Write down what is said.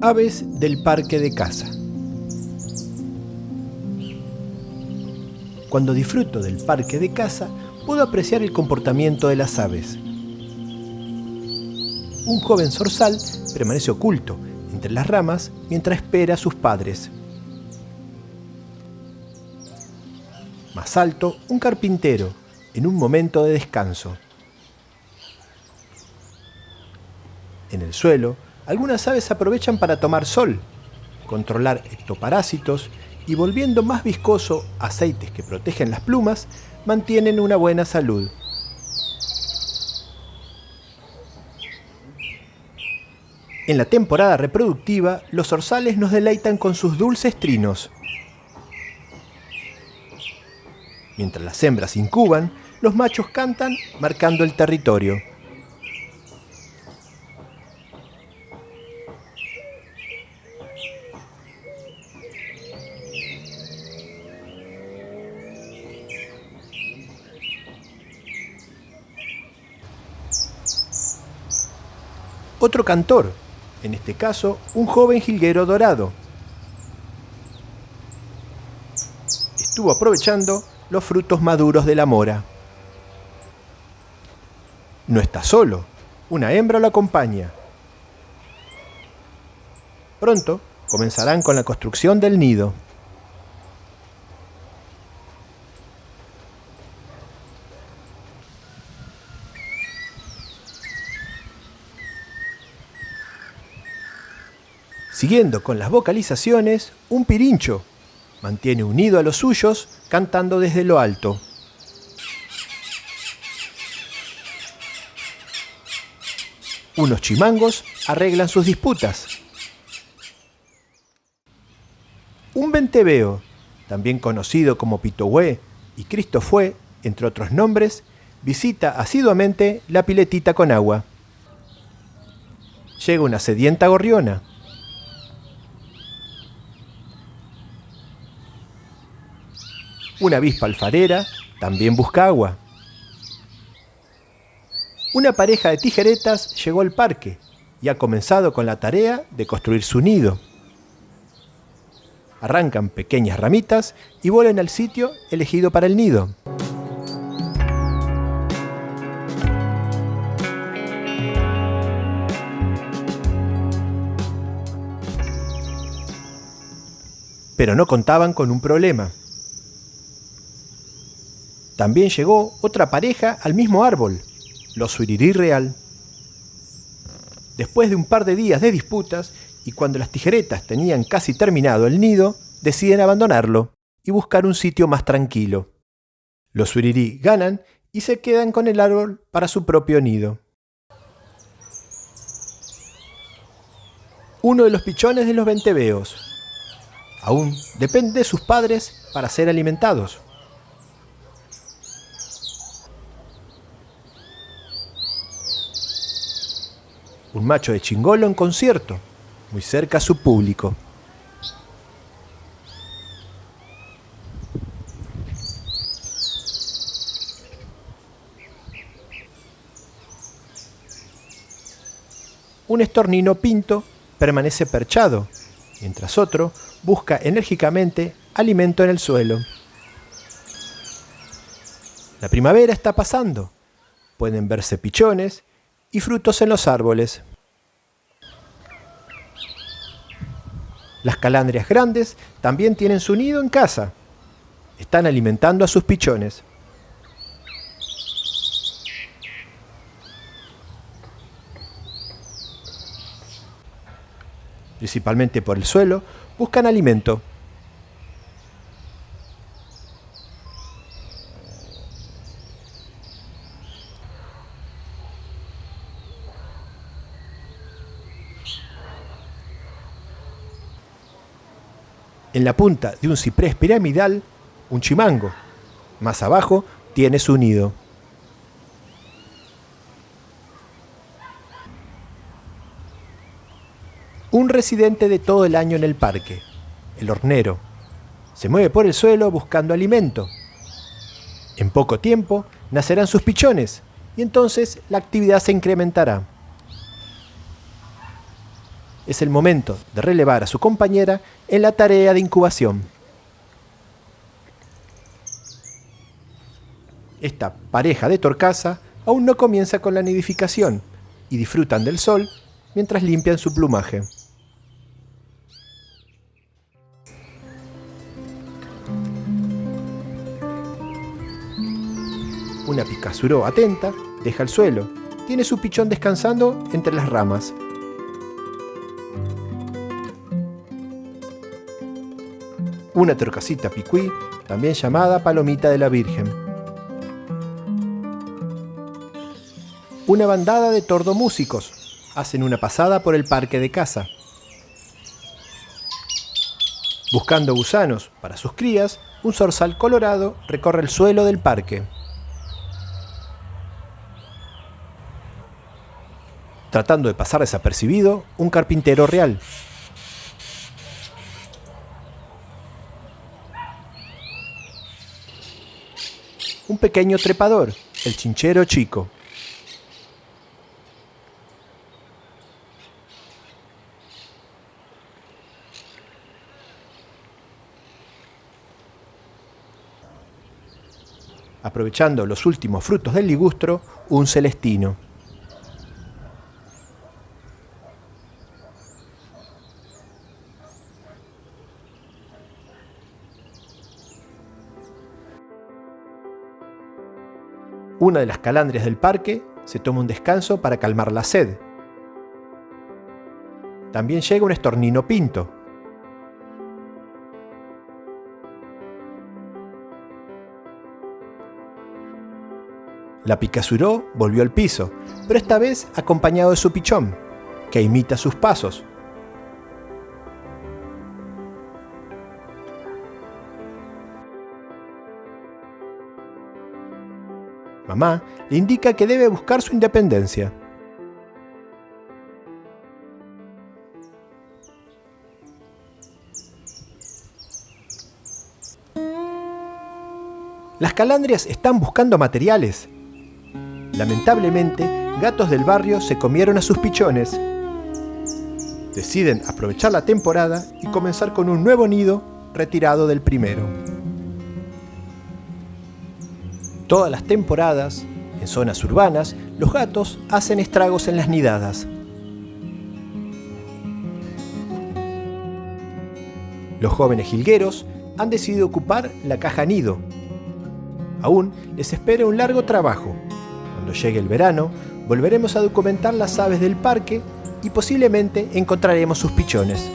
Aves del parque de caza. Cuando disfruto del parque de caza, puedo apreciar el comportamiento de las aves. Un joven zorzal permanece oculto entre las ramas mientras espera a sus padres. Más alto, un carpintero, en un momento de descanso. En el suelo, algunas aves aprovechan para tomar sol, controlar ectoparásitos y, volviendo más viscoso aceites que protegen las plumas, mantienen una buena salud. En la temporada reproductiva, los zorzales nos deleitan con sus dulces trinos. Mientras las hembras incuban, los machos cantan marcando el territorio. Otro cantor, en este caso un joven jilguero dorado, estuvo aprovechando los frutos maduros de la mora. No está solo, una hembra lo acompaña. Pronto comenzarán con la construcción del nido. Siguiendo con las vocalizaciones, un pirincho mantiene unido a los suyos cantando desde lo alto. Unos chimangos arreglan sus disputas. Un venteveo, también conocido como pitohue y cristofué, entre otros nombres, visita asiduamente la piletita con agua. Llega una sedienta gorriona. Una avispa alfarera también busca agua. Una pareja de tijeretas llegó al parque y ha comenzado con la tarea de construir su nido. Arrancan pequeñas ramitas y vuelan al sitio elegido para el nido. Pero no contaban con un problema. También llegó otra pareja al mismo árbol, los suirirí real. Después de un par de días de disputas y cuando las tijeretas tenían casi terminado el nido, deciden abandonarlo y buscar un sitio más tranquilo. Los suirirí ganan y se quedan con el árbol para su propio nido. Uno de los pichones de los venteveos aún depende de sus padres para ser alimentados. Un macho de chingolo en concierto, muy cerca a su público. Un estornino pinto permanece perchado, mientras otro busca enérgicamente alimento en el suelo. La primavera está pasando. Pueden verse pichones y frutos en los árboles. Las calandrias grandes también tienen su nido en casa. Están alimentando a sus pichones. Principalmente por el suelo, buscan alimento. En la punta de un ciprés piramidal, un chimango. Más abajo tiene su nido. Un residente de todo el año en el parque, el hornero, se mueve por el suelo buscando alimento. En poco tiempo nacerán sus pichones y entonces la actividad se incrementará. es el momento de relevar a su compañera en la tarea de incubación. Esta pareja de torcaza aún no comienza con la nidificación y disfrutan del sol mientras limpian su plumaje. Una picazuró atenta deja el suelo. Tiene su pichón descansando entre las ramas. Una torcasita picuí, también llamada palomita de la Virgen. Una bandada de tordomúsicos hacen una pasada por el parque de caza. Buscando gusanos para sus crías, un zorzal colorado recorre el suelo del parque. Tratando de pasar desapercibido, un carpintero real. Un pequeño trepador, el chinchero chico. Aprovechando los últimos frutos del ligustro, un celestino. Una de las calandrias del parque se toma un descanso para calmar la sed. También llega un estornino pinto. La picazuró volvió al piso, pero esta vez acompañado de su pichón, que imita sus pasos. Mamá le indica que debe buscar su independencia. Las calandrias están buscando materiales. Lamentablemente, gatos del barrio se comieron a sus pichones. Deciden aprovechar la temporada y comenzar con un nuevo nido retirado del primero. Todas las temporadas, en zonas urbanas, los gatos hacen estragos en las nidadas. Los jóvenes jilgueros han decidido ocupar la caja nido. Aún les espera un largo trabajo. Cuando llegue el verano, volveremos a documentar las aves del parque y posiblemente encontraremos sus pichones.